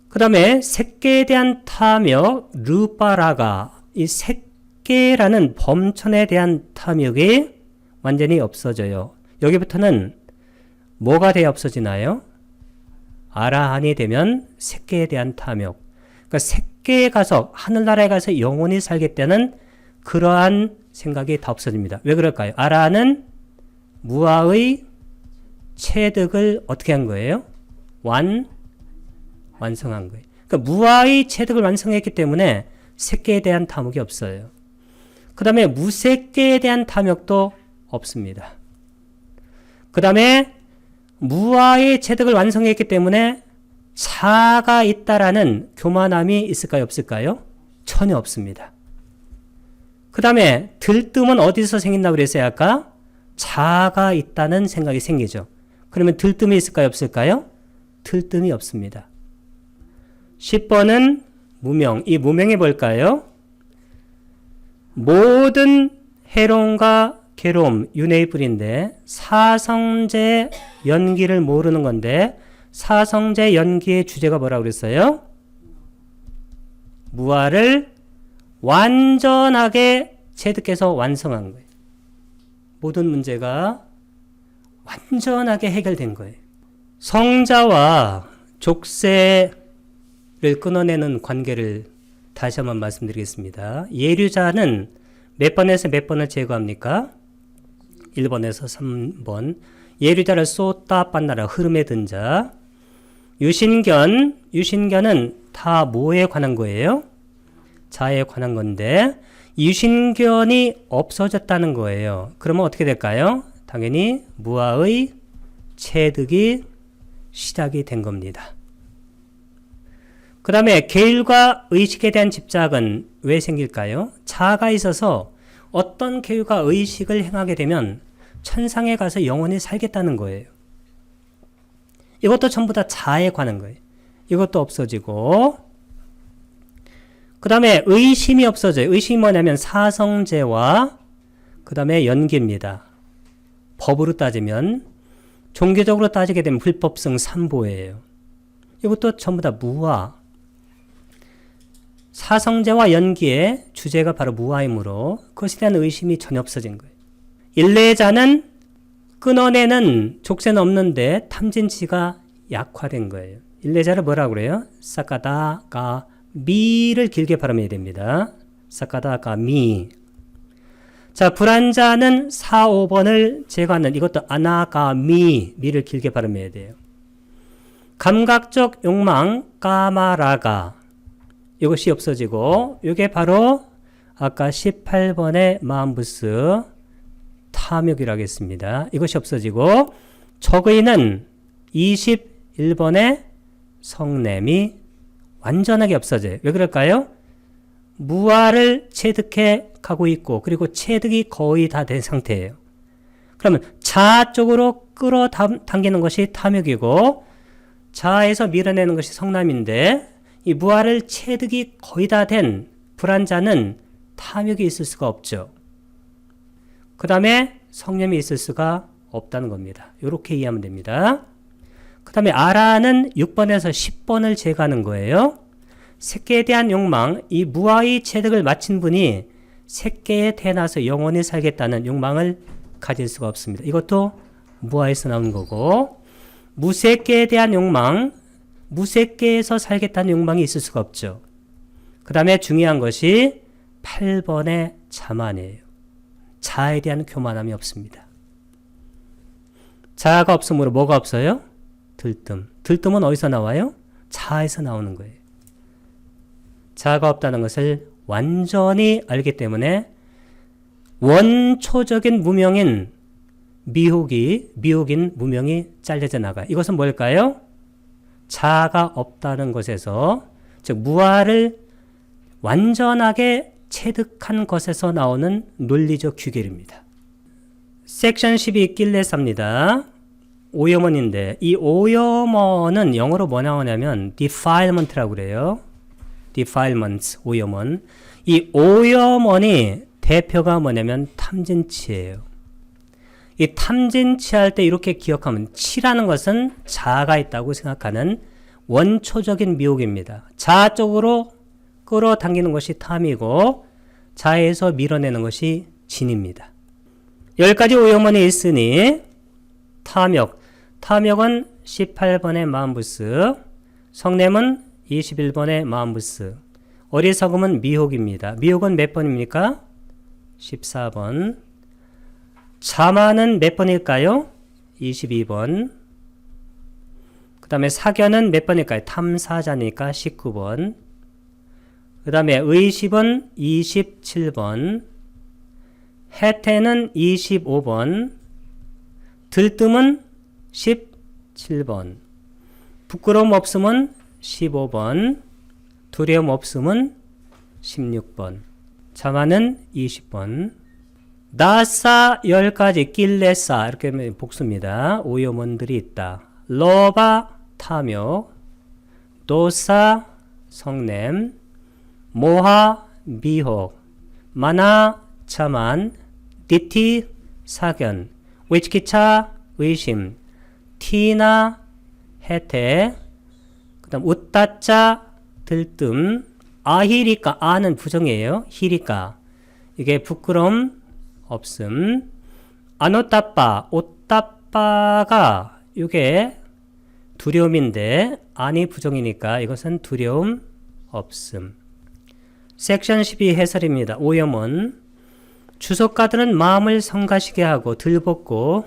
그 다음에 색계에 대한 탐욕, 르파라가, 이 색계라는 범천에 대한 탐욕이 완전히 없어져요. 여기부터는 뭐가 돼야 없어지나요? 아라한이 되면 색계에 대한 탐욕. 그러니까 색계에 가서, 하늘나라에 가서 영원히 살겠다는 그러한 생각이 다 없어집니다. 왜 그럴까요? 아라한은 무아의 체득을 어떻게 한 거예요? 완성한 거예요. 그러니까 무아의 체득을 완성했기 때문에 색계에 대한 탐욕이 없어요. 그 다음에 무색계에 대한 탐욕도 없습니다. 그 다음에 무아의 체득을 완성했기 때문에 자아가 있다라는 교만함이 있을까요? 없을까요? 전혀 없습니다. 그 다음에 들뜸은 어디서 생긴다고 그랬어요? 아까 자아가 있다는 생각이 생기죠. 그러면 들뜸이 있을까요? 없을까요? 들뜸이 없습니다. 10번은 무명. 이 무명이 뭘까요? 모든 해로움과 괴로움, 윤회의 뿌리인데 사성제 연기를 모르는 건데 사성제 연기의 주제가 뭐라고 그랬어요? 무아를 완전하게 체득해서 완성한 거예요. 모든 문제가 완전하게 해결된 거예요. 성자와 족쇄를 끊어내는 관계를 다시 한번 말씀드리겠습니다. 예류자는 몇 번에서 몇 번을 제거합니까? 1번에서 3번. 예류자를 쏟다 빤나라, 흐름에 든 자. 유신견은 다 뭐에 관한 거예요? 자에 관한 건데 유신견이 없어졌다는 거예요. 그러면 어떻게 될까요? 당연히 무아의 체득이 시작이 된 겁니다. 그 다음에 계율과 의식에 대한 집착은 왜 생길까요? 자아가 있어서 어떤 계율과 의식을 행하게 되면 천상에 가서 영원히 살겠다는 거예요. 이것도 전부 다 자아에 관한 거예요. 이것도 없어지고 그 다음에 의심이 없어져요. 의심이 뭐냐면 사성제와 그 다음에 연기입니다. 법으로 따지면 종교적으로 따지게 되면 불법성 삼보예요. 이것도 전부 다 무아. 사성제와 연기의 주제가 바로 무아이므로 그것에 대한 의심이 전혀 없어진 거예요. 일례자는 끊어내는 족쇄는 없는데 탐진치가 약화된 거예요. 일례자를 뭐라고 그래요? 사카다가 미를 길게 발음해야 됩니다. 사카다가 미. 자, 불안자는 4, 5번을 제거하는 이것도 아나가미, 미를 길게 발음해야 돼요. 감각적 욕망, 까마라가 이것이 없어지고 이게 바로 아까 18번의 마음부스 탐욕이라고 했습니다. 이것이 없어지고 적의는 21번의 성냄이 완전하게 없어져요. 왜 그럴까요? 무아를 체득해 가고 있고 그리고 체득이 거의 다 된 상태예요. 그러면 자아 쪽으로 끌어당기는 것이 탐욕이고 자아에서 밀어내는 것이 성남인데 이 무아를 체득이 거의 다 된 불안자는 탐욕이 있을 수가 없죠. 그 다음에 성념이 있을 수가 없다는 겁니다. 이렇게 이해하면 됩니다. 그 다음에 아라는 6번에서 10번을 제거하는 거예요. 색계에 대한 욕망, 이 무아의 체득을 마친 분이 색계에 태어나서 영원히 살겠다는 욕망을 가질 수가 없습니다. 이것도 무아에서 나온 거고, 무색계에 대한 욕망, 무색계에서 살겠다는 욕망이 있을 수가 없죠. 그 다음에 중요한 것이 8번의 자만이에요. 자아에 대한 교만함이 없습니다. 자아가 없으므로 뭐가 없어요? 들뜸. 들뜸은 어디서 나와요? 자아에서 나오는 거예요. 자아가 없다는 것을 완전히 알기 때문에 원초적인 무명인 미혹인 무명이 잘려져 나가요. 이것은 뭘까요? 자아가 없다는 것에서, 즉 무아를 완전하게 체득한 것에서 나오는 논리적 규결입니다. 섹션 12 낄레사입니다. 오염원인데 이 오염원은 영어로 뭐 나오냐면 defilement라고 그래요. defilement, 오염원. 이 오염원이 대표가 뭐냐면 탐진치예요. 이 탐진치 할 때 이렇게 기억하면, 치라는 것은 자아가 있다고 생각하는 원초적인 미혹입니다. 자아 쪽으로 끌어당기는 것이 탐이고 자아에서 밀어내는 것이 진입니다. 10가지 오염원이 있으니 탐욕은 18번의 마음부스, 성냄은 21번의 마음부스, 어리석음은 미혹입니다. 미혹은 몇 번입니까? 14번. 자만은 몇 번일까요? 22번. 그 다음에 사견은 몇 번일까요? 탐사자니까 19번. 그 다음에 의십은 27번. 해태는 25번. 들뜸은 17번. 부끄러움 없음은 15번. 두려움 없음은 16번. 자만은 20번. 나사 10가지, 낄레사 이렇게 복수입니다. 오염원들이 있다. 로바 탐욕, 도사 성냄, 모하 미혹, 마나 자만, 디티 사견, 위치키차 의심, 티나 해태, 그 다음 웃다짜 들뜸, 아히리까, 아는 부정이에요. 히리까, 이게 부끄러움 없음. 아노따빠, 오따빠가 이게 두려움인데 안이 부정이니까 이것은 두려움 없음. 섹션 12 해설입니다. 오염원. 주석가들은 마음을 성가시게 하고 들볶고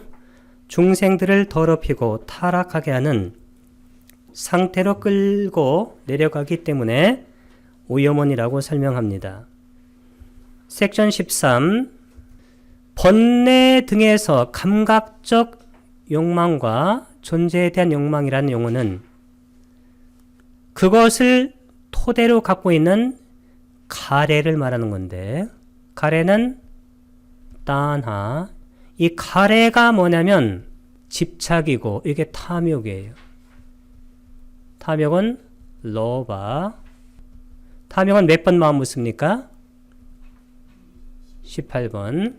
중생들을 더럽히고 타락하게 하는 상태로 끌고 내려가기 때문에 오염원이라고 설명합니다. 섹션 13. 번뇌 등에서 감각적 욕망과 존재에 대한 욕망이라는 용어는 그것을 토대로 갖고 있는 가래를 말하는 건데, 가래는 딴하, 이 가래가 뭐냐면 집착이고 이게 탐욕이에요. 탐욕은 로바. 탐욕은 몇 번 마음 묻습니까? 18번.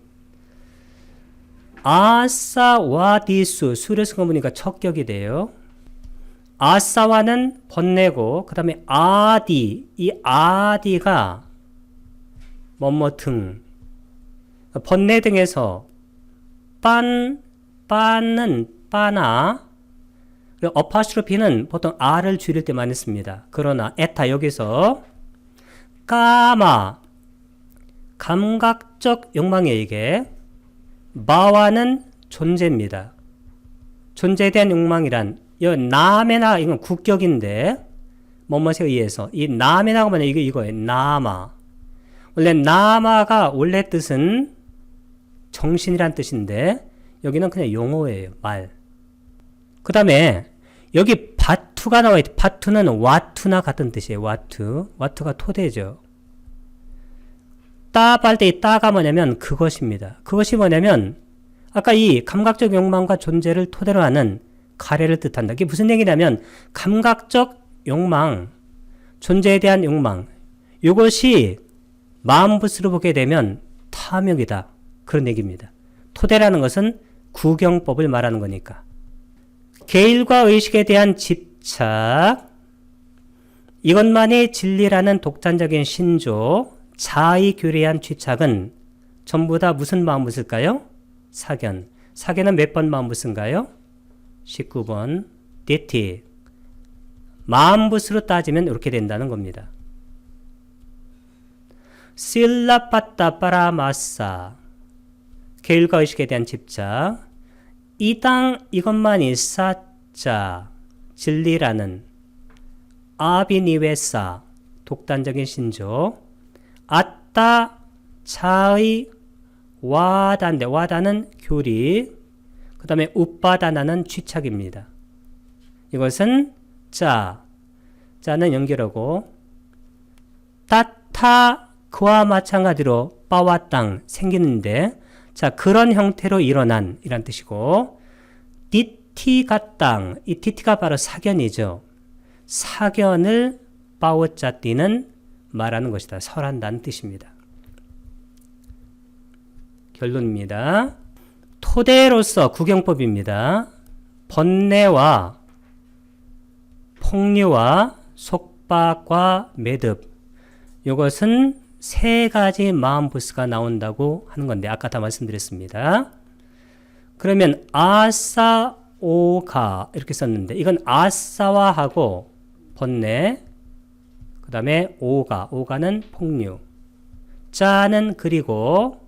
아사와 디수, 수를 쓴 거 보니까 척격이 돼요. 아사와는 번뇌고, 그 다음에 아디, 이 아디가 뭐뭐 등, 번뇌 등에서 빤은 빠나, 어파스트로피는 보통 아를 줄일 때 많이 씁니다. 그러나 에타 여기서 까마, 감각적 욕망이에요. 이게 마와는 존재입니다. 존재에 대한 욕망이란 이 나메나, 이건 국격인데 뭐뭐에 의해서 이 나메나가 뭐냐, 이거예요. 나마. 원래 나마가 원래 뜻은 정신이란 뜻인데 여기는 그냥 용어예요. 말. 그 다음에 여기 바투가 나와 있다. 바투는 와투나 같은 뜻이에요. 와투가 토대죠. 따할 때 이 따가 뭐냐면 그것입니다. 그것이 뭐냐면 아까 이 감각적 욕망과 존재를 토대로 하는 가래를 뜻한다. 이게 무슨 얘기냐면 감각적 욕망, 존재에 대한 욕망, 이것이 마음부스로 보게 되면 탐욕이다. 그런 얘기입니다. 토대라는 것은 구경법을 말하는 거니까. 계율과 의식에 대한 집착, 이것만이 진리라는 독단적인 신조, 자의 교리한 취착은 전부 다 무슨 마음부스일까요? 사견. 사견은 몇 번 마음부스인가요? 19번. 디티. 마음부스로 따지면 이렇게 된다는 겁니다. 실라빠따 빠라마사. 계율과 의식에 대한 집착. 이당 이것만이 사자. 진리라는 아비니웨사. 독단적인 신조. 아따 차의 와다인데 와다는 교리, 그 다음에 우빠다나는 취착입니다. 이것은 자는 연결하고 따타 그와 마찬가지로 빠와 땅 생기는데 자 그런 형태로 일어난 이란 뜻이고 디티가 땅, 이 디티가 바로 사견이죠. 사견을 빠오자 띠는 말하는 것이다. 설한다는 뜻입니다. 결론입니다. 토대로서 구경법입니다. 번뇌와 폭류와 속박과 매듭, 이것은 세 가지 마음부스가 나온다고 하는 건데 아까 다 말씀드렸습니다. 그러면 아사오가 이렇게 썼는데 이건 아사와하고 번뇌, 그 다음에 오가는 폭류, 자는 그리고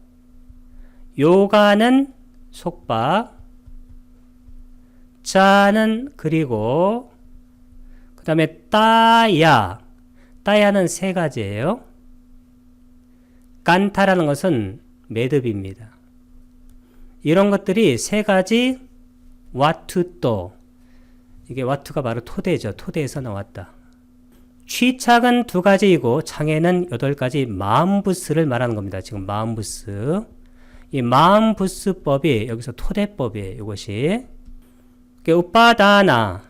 요가는 속박, 자는 그리고 그 다음에 따야는 세 가지예요. 깐타라는 것은 매듭입니다. 이런 것들이 세 가지 와투또, 이게 와투가 바로 토대죠. 토대에서 나왔다. 취착은 두 가지이고 장애는 8가지 마음부스를 말하는 겁니다. 지금 마음부스. 이 마음부스법이 여기서 토대법이에요. 이것이. 우빠다나.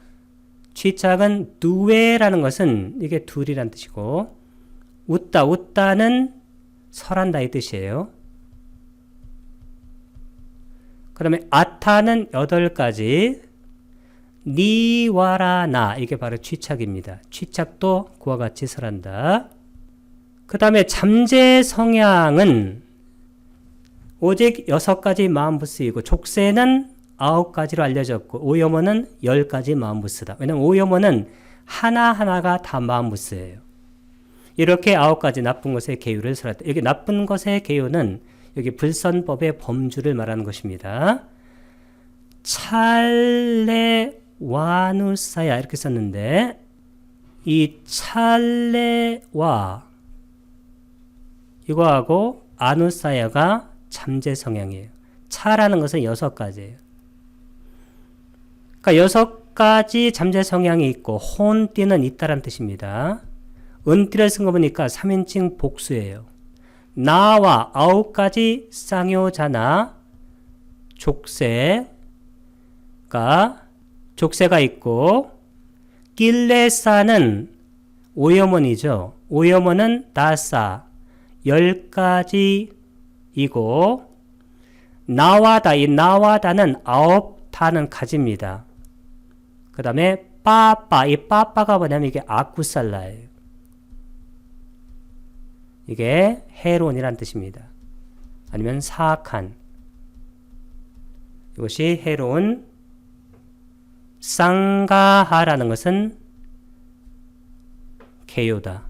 취착은 두웨라는 것은 이게 둘이란 뜻이고 웃다는 설한다 이 뜻이에요. 그 다음에 아타는 8가지 니와라나 이게 바로 취착입니다. 취착도 그와 같이 설한다. 그 다음에 잠재 성향은 오직 6가지 마음부스이고 족쇄는 9가지로 알려졌고 오염원은 10가지 마음부스다. 왜냐하면 오염원은 하나하나가 다 마음부스예요. 이렇게 9가지 나쁜 것의 계율을 설했다. 여기 나쁜 것의 계율은 여기 불선법의 범주를 말하는 것입니다. 찰레와누사야 이렇게 썼는데 이 찰레와 이거하고 아누사야가 잠재 성향이에요. 차라는 것은 6가지예요. 그러니까 6가지 잠재 성향이 있고 혼띠는 있다란 뜻입니다. 은띠를 쓴 거 보니까 3인칭 복수예요. 나와 9가지 쌍요자나 족쇄가 있고 길레사는 오염원이죠. 오염원은 다사 10가지이고 나와다, 이 나와다는 9타는 가지입니다. 그 다음에 빠빠, 이 빠빠가 뭐냐면 이게 아쿠살라예요. 이게 해론이란 뜻입니다. 아니면 사악한. 이것이 해론. 쌍가하라는 것은 개요다.